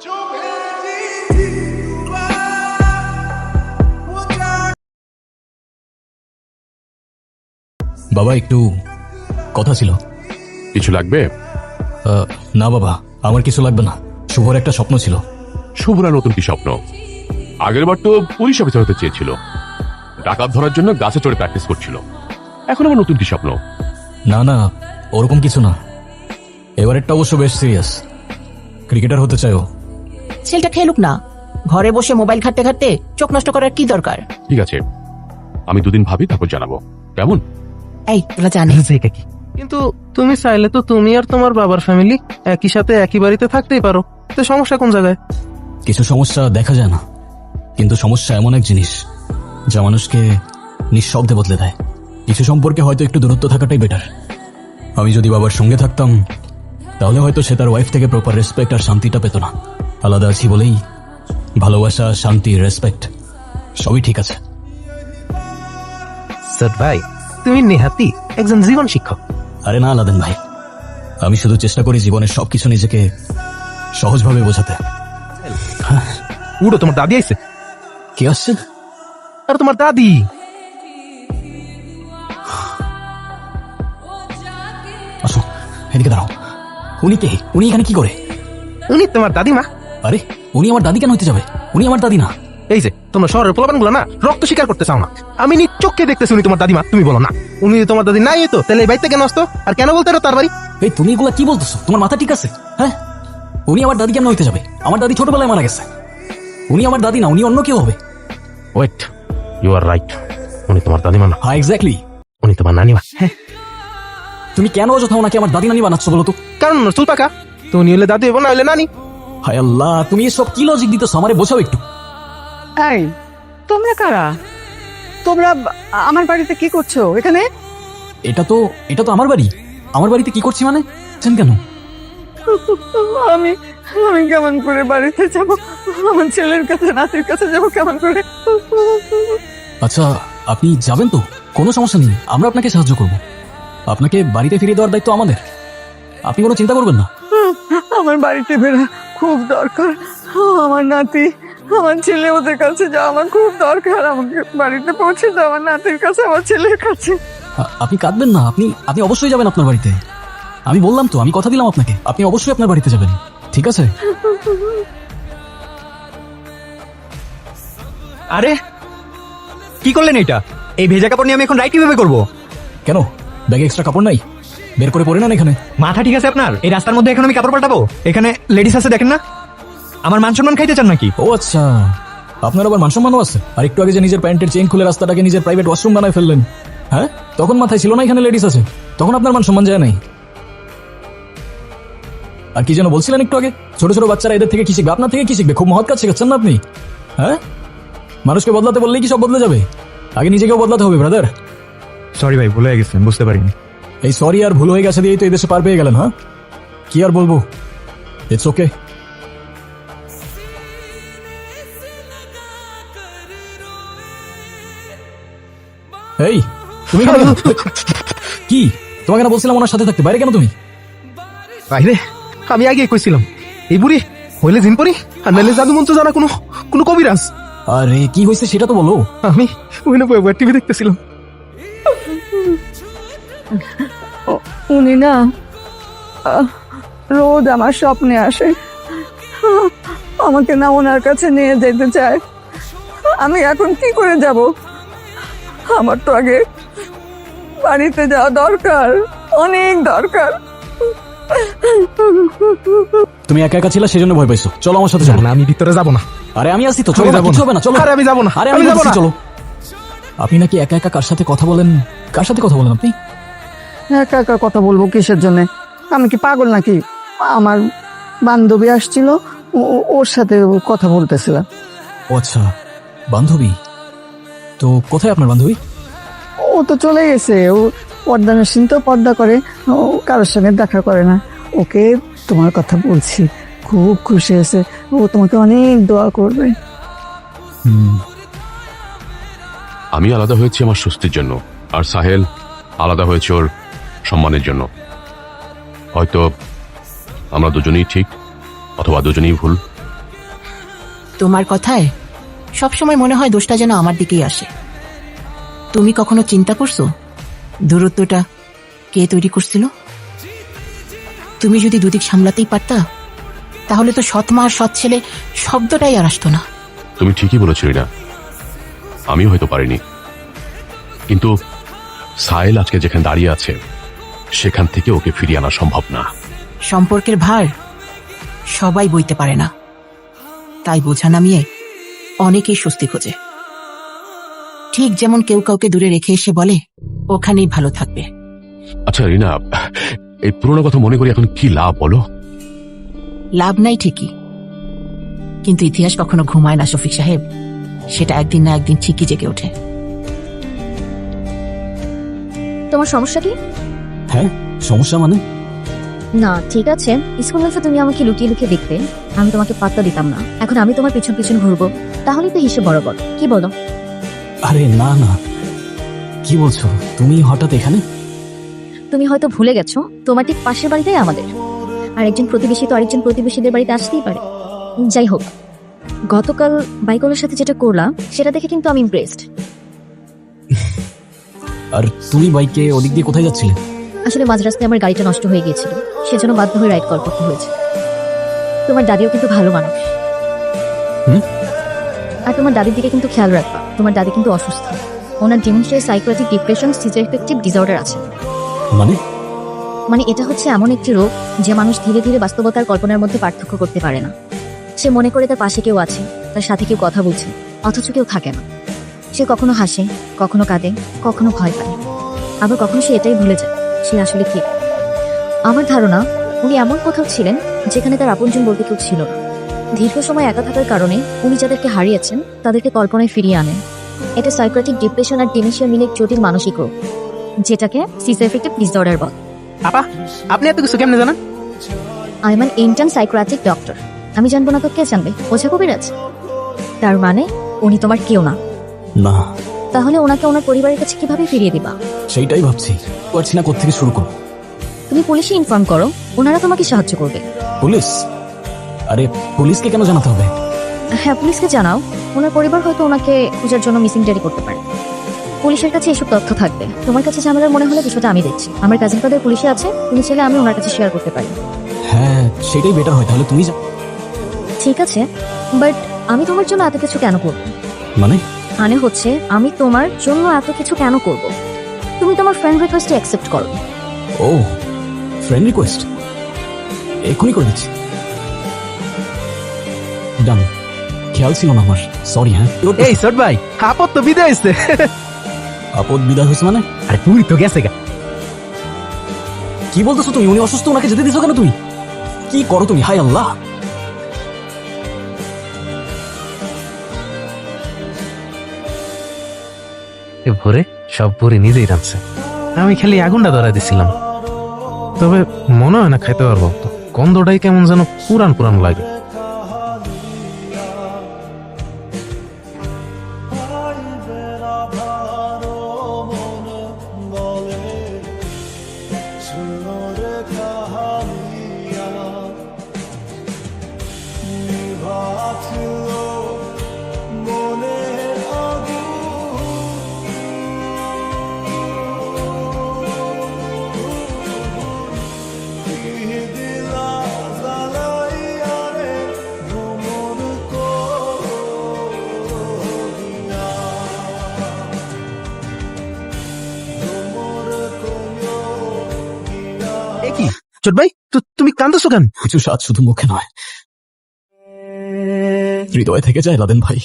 বাবা একটু কথা ছিল। কিছু লাগবে? না বাবা, আমার কিছু লাগবে না। শুভর একটা স্বপ্ন ছিল। শুভরা নতুন কি স্বপ্ন? আগের বার তো পুলিশ অফিসার হতে চেয়েছিল, ডাকাত ধরার জন্য গাছে চড়ে প্র্যাকটিস করছিল। এখন আবার নতুন কি স্বপ্ন? না না, ওরকম কিছু না। এবারেরটা অবশ্য বেশ সিরিয়াস। ক্রিকেটার হতে চাই ও। ছেলেটা খেলুক না, ঘরে বসে মোবাইল ঘাটতে ঘাটতে চোখ নষ্ট করার কি দরকার? ঠিক আছে, আমি দুদিন ভাবি তারপর জানাবো। কেমন? এই তোরা জানিস এটা কি? কিন্তু তুমি চাইলে তো তুমি আর তোমার বাবার ফ্যামিলি একই সাথে একই বাড়িতে থাকতেই পারো। তো সমস্যা কোন জায়গায়? কিছু সমস্যা দেখা যায় না, কিন্তু সমস্যা এমন এক জিনিস যা মানুষকে নিঃশব্দে বদলে দেয়। কিছু সম্পর্কে হয়তো একটু দূরত্ব থাকাটাই বেটার। আমি যদি বাবার সঙ্গে থাকতাম তাহলে হয়তো সে তার ওয়াইফ থেকে প্রপার রেসপেক্ট আর শান্তিটা পেত না। আলাদা আছি বলেই ভালোবাসা, শান্তি, রেসপেক্ট সবই ঠিক আছে। স্যার ভাই, তুমি নেহাতি একজন জীবন শিক্ষক। আরে না লাদেন ভাই, আমি শুধু চেষ্টা করি জীবনের সবকিছু নিজেকে সহজভাবে বোঝাতে। উড়ো, তোমার দাদি আইছে। কি আসছে? আর তোমার দাদি। আসো, এদিকে দাঁড়াও। উনি কে? উনি এখানে কি করে? উনি তোমার দাদিমা। আরে উনি আমার দাদি কেন হতে যাবে? উনি আমার দাদি না। এই যে তোমরা শহরের পোলাপান গুলো না রক্ত স্বীকার করতে চাও না। আমি নিজ চোখে দেখতেছি উনি তোমার দাদিমা, তুমি বলো না। উনি যদি তোমার দাদি নাই হইতো তাহলে এই বাড়িতে কেন আসতো? আর কেন বলতে তার বাড়ি? এই তুমি এগুলা কি বলতেছো? তোমার মাথা ঠিক আছে? হ্যাঁ, উনি আমার দাদি কেন হইতে যাবে? আমার দাদি ছোটবেলায় মারা গেছে। উনি আমার দাদি না, উনি অন্য কেউ হবে। Wait, you are right. উনি তোমার দাদিমা না, হ্যাঁ এক্স্যাক্টলি, উনি তোমার নানিমা। হ্যাঁ, তুমি কেন অযথা ওনাকে আমার দাদি নানি বানাচ্ছ বলো তো? কারণ ওনার চুল পাকা, তো উনি হলে দাদি হইব, না হইলে নানি। হায় আল্লাহ, তুমি এসব কি লজিক দিতেছো? আমারে বোঝাও একটু। এই তোমরা কারা? তোমরা আমার বাড়িতে কি করছো এখানে? এটা তো আমার বাড়ি। আমার বাড়িতে কি করছি মানে? কেন? আমি আমি কেমন করে বাড়িতে যাব? আমার ছেলের কাছে, নাতির কাছে যাব কেমন করে? আচ্ছা, আপনি যাবেন তো? কোনো সমস্যা নেই, আমরা আপনাকে সাহায্য করব। আপনাকে বাড়িতে ফিরিয়ে দেওয়ার দায়িত্ব আমাদের। আপনি কোনো চিন্তা করবেন না। আমার বাড়িতে বেরা খুব দরকার। আমার নাতি, আমার ছেলে, ওদের কাছে যাওয়া আমার খুব দরকার। আমাকে বাড়িতে পৌঁছে দাও, আমার নাতির কাছে, আমার ছেলের কাছে। আপনি কাঁদবেন না, আপনি অবশ্যই যাবেন আপনার বাড়িতে। আমি বললাম তো, আমি কথা দিলাম আপনাকে, আপনি অবশ্যই আপনার বাড়িতে যাবেন। ঠিক আছে? আরে কি করলেন এটা? এই ভেজা কাপড় নিয়ে আমি এখন রাইড কিভাবে করবো? কেন, ব্যাগে এক্সট্রা কাপড় নাই? বের করে পরে নেন এখানে। মাথা ঠিক আছে আপনার? এই রাস্তার মধ্যে এখন আমি কাপড় পাল্টাবো? এখানে লেডিস আছে, দেখেন না? আমার মান সম্মান খাইতে চান নাকি? ও আচ্ছা, আপনার আবার মান সম্মানও আছে? আর একটু আগে যে নিজের প্যান্টের চেইন খুলে রাস্তাটাকে নিজের প্রাইভেট ওয়াশরুম বানায় ফেললেন, হ্যাঁ? তখন মাথায় ছিল না এখানে লেডিস আছে? তখন আপনার মান সম্মান যায় নাই? আর কি যেন বলছিলেন একটু আগে? ছোট ছোট বাচ্চারা এদের থেকে কি শিখবে? আপনার থেকে কি শিখবে? খুব মহৎ কাজ শেখাচ্ছেন না আপনি? হ্যাঁ, মানুষকে বদলাতে বললেই কি সব বদলে যাবে? আগে নিজেকেও বদলাতে হবে ব্রাদার। সরি ভাই, ভুলে গেছেন, বুঝতে পারিনি। এই সরি আর ভুল হয়ে গেছে দিয়েই তো এই দেশে পার পেয়ে গেলেন। হ্যাঁ, কি আর বলবো, ইটস ওকে। এই তুমি কি? তোমাকে না বলছিলাম ওনার সাথে থাকতে, বাইরে কেন তুমি? বাইরে আমি আগে কইছিলাম, এই বুড়ি হইলে জিন পরি আর নাইলে জাদু মন্ত্র জানা কোনো কোনো কবিরাজ। আরে কি হয়েছে সেটা তো বলো। আমি ওখানে টিভি দেখতেছিলাম। উনি না রোজ আমার স্বপ্নে আসে, আমাকে না ওনার কাছে নিয়ে যেতে চায়। আমি এখন কি করে যাব? আমার তো আগে বাড়িতে যাওয়া দরকার, অনেক দরকার। তুমি একা একা ছিলা সেজন্য ভয় পাইছো। চলো আমার সাথে চলো। না, আমি ভিতরে যাব না। আরে আমি আসি তো, চলো। যাবো কিছু হবে না, চলো। আরে আমি যাব না, আরে আমি আমি যাব বলছি, না। চলো। আপনি নাকি একা একা কার সাথে কথা বলেন? কার সাথে কথা বলেন আপনি? একা একা কথা বলবো কিসের জন্য? আমি কি পাগল নাকি? আমার বান্ধবী আসছিল, ওর সাথে কথা বলতেছিলাম। ও আচ্ছা, বান্ধবী। তো কোথায় আপনার বান্ধবী? ও তো চলে গেছে। ও পর্দা মেশিন তো, পর্দা করে, ও কারোর সঙ্গে দেখা করে না। ওকে তোমার কথা বলছি, খুব খুশি হয়েছে। ও তোমাকে অনেক দোয়া করবে। আমি আলাদা হয়েছি আমার স্বস্তির জন্য, আর সাহেল আলাদা হয়েছে ওর সম্মানের জন্য। হয়তো আমরা দুজনেই ঠিক, অথবা দুজনেই ভুল। তোমার কথায় সবসময় মনে হয় দোষটা যেন আমার দিকেই আসে। তুমি কখনো চিন্তা করছো দূরত্বটা কে তৈরি করছিল? তুমি যদি দুদিক সামলাতেই পারতা তাহলে তো সৎ মা আর সৎ ছেলে শব্দটাই আর আসতো না। তুমি ঠিকই বলেছ রিনা, আমিও হয়তো পারিনি, কিন্তু সাহেল আজকে যেখানে দাঁড়িয়ে আছে সেখান থেকে ওকে ফিরিয়ে আনা সম্ভব না। সম্পর্কের ভার সবাই বইতে পারে না, তাই বোঝা নামিয়ে অনেকেই স্বস্তি খোঁজে। ঠিক যেমন কেউ কাউকে দূরে রেখে এসে বলে ওখানেই ভালো থাকবে। আচ্ছা রিনা, এই পুরোনো কথা মনে করি এখন কি লাভ বলো? লাভ নাই ঠিকই, কিন্তু ইতিহাস কখনো ঘুমায় না শফিক সাহেব, সেটা একদিন না একদিন ঠিকই জেগে ওঠে। তোমার সমস্যা কি? হ্যাঁ, সমস্যা মানে? না ঠিক আছে, স্কুল লাইফে তুমি আমাকে লুকিয়ে লুকিয়ে দেখতে, আমি তোমাকে পাত্তা দিতাম না। এখন আমি তোমার পিছন পিছন ঘুরবো, তাহলে তো হিসেব বরাবর। কি বলো? আরে না না, কি বলছো তুমি হঠাৎ এখানে? তুমি হয়তো ভুলে গেছো তোমার ঠিক পাশের বাড়িটাই আমাদের, আর একজন প্রতিবেশী তো আরেকজন প্রতিবেশীদের বাড়িতে আসতেই পারে। যাই হোক, গতকাল বাইকলের সাথে যেটা করলাম সেটা দেখে কিন্তু আমি ইমপ্রেসড। আর তুমি বাইকে ওদিক দিয়ে কোথায় যাচ্ছিলে? আসলে মাঝ রাস্তায় আমার গাড়িটা নষ্ট হয়ে গিয়েছিল, সেজন্য বাধ্য হয়ে রাইড কল করতে হয়েছে। তোমার দাদিও কিন্তু ভালো মানুষ। হুম? আর তোমার দাদির দিকে কিন্তু খেয়াল রাখবা, তোমার দাদি কিন্তু অসুস্থ। ওনার ডিমেনশিয়া, সাইকোপ্যাথিক ডিপ্রেশন, সিজোএফেক্টিভ ডিসঅর্ডার আছে। মানে এটা হচ্ছে এমন একটি রোগ যে মানুষ ধীরে ধীরে বাস্তবতার কল্পনার মধ্যে পার্থক্য করতে পারে না। সে মনে করে তার পাশে কেউ আছে, তার সাথে কেউ কথা বলছে, অথচ কেউ থাকে না। সে কখনো হাসে, কখনো কাঁদে, কখনো ভয় পায়, আবার কখনো সে এটাই ভুলে যায় সে আসলে কি। আমার ধারণা উনি এমন কোথাও ছিলেন যেখানে তার আপনজন বলতে কেউ ছিল না। দীর্ঘ সময় একা থাকার কারণে উনি যাদেরকে হারিয়েছেন তাদেরকে কল্পনায় ফিরিয়ে আনেন। এটা সাইকোপ্যাথিক ডিপ্রেশন আর ডিমেনশিয়া মিলে এক জটিল মানসিক রোগ, যেটাকে সিজোএফেক্টিভ ডিসঅর্ডার বলে। আপা, আপনি এত কিছু কেমনে জানেন? I am an intern psychopathic doctor. আমি জানবো না তো কে জানবে? ওঝা কবিরাজ? তার মানে উনি তোমার কেউ না? না, তাহলে ওনাকে ওনার পরিবারের কাছে কিভাবে ফিরিয়ে দিবা? সেইটাই ভাবছি, পারছি না কোত্থেকে শুরু করব। তুমি পুলিশে ইনফর্ম করো, ওনারা তোমাকে সাহায্য করবে। পুলিশ? আরে পুলিশকে কেন জানাতে হবে? হ্যাঁ, পুলিশকে জানাও। ওনার পরিবার হয়তো ওনাকে খোঁজার জন্য মিসিং ডায়েরি করতে পারে। পুলিশের কাছে এসব তথ্য থাকবে। তোমার কাছে ঝামেলার মনে হলে বিষয়টা আমি দেখছি। আমার কাজিন ব্রাদার পুলিশে আছে, তুমি চাইলে আমি ওনার কাছে শেয়ার করতে পারি। হ্যাঁ, সেটাই বেটার হয়। তাহলে তুমি ঠিক আছে, বাট আমি তোমার জন্য এত কিছু কেন করব? মানে হচ্ছে আমি তোমার জন্য এত কিছু কেন করব? তুমি তোমার ফ্রেন্ড রিকোয়েস্ট অ্যাকসেপ্ট করো। ও, ফ্রেন্ড রিকোয়েস্ট এখনই করে দিচ্ছি। ডান, খেয়াল ছিল না আমার, সরি। হ্যাঁ এই ছোট ভাই, আপদ তো বিদায় হয়েছে। আপদ বিদায় হয়েছে মানে? আরে তুই তো গেছে গা। কি বলতেছো তুমি? উনি অসুস্থ, ওনাকে যেতে দিছো কেন তুমি? কি করো তুমি? হায় আল্লাহ! ভোরে সব ভরে নিজেই রাখছে, আমি খালি আগুনটা ধরা দিছিলাম। তবে মনে হয় না খাইতে পারবো, তো গন্ধটাই কেমন যেন পুরান পুরান লাগে। কি ছোট ভাই, তুমি কান্দছো কেন? কিছু স্বাদ শুধু মুখে নয়, হৃদয় থেকে যায় লাদেন ভাই।